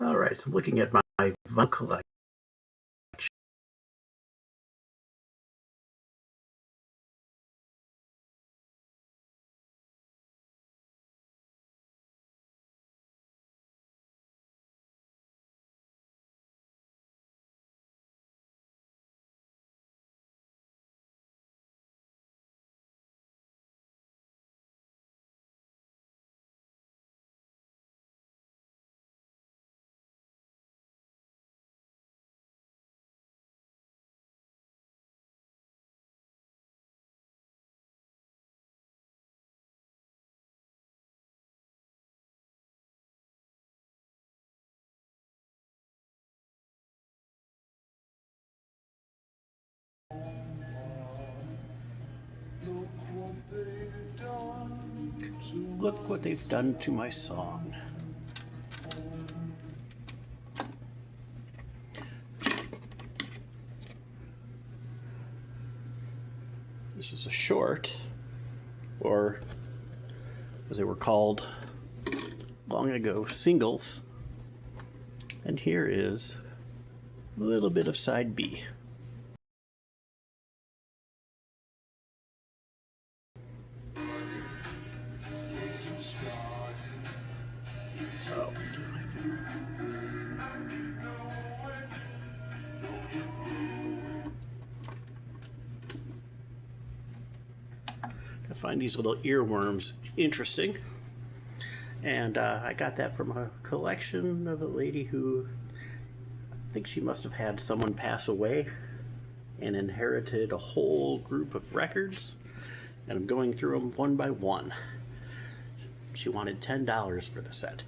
All right, so I'm looking at my vinyl collection. Look what they've done to my song. This is a short, or as they were called long ago, singles. And here is a little bit of side B. Oh, my finger. I find these little earworms interesting. And I got that from a collection of a lady who, I think she must have had someone pass away and inherited a whole group of records. And I'm going through them one by one. She wanted $10 for the set.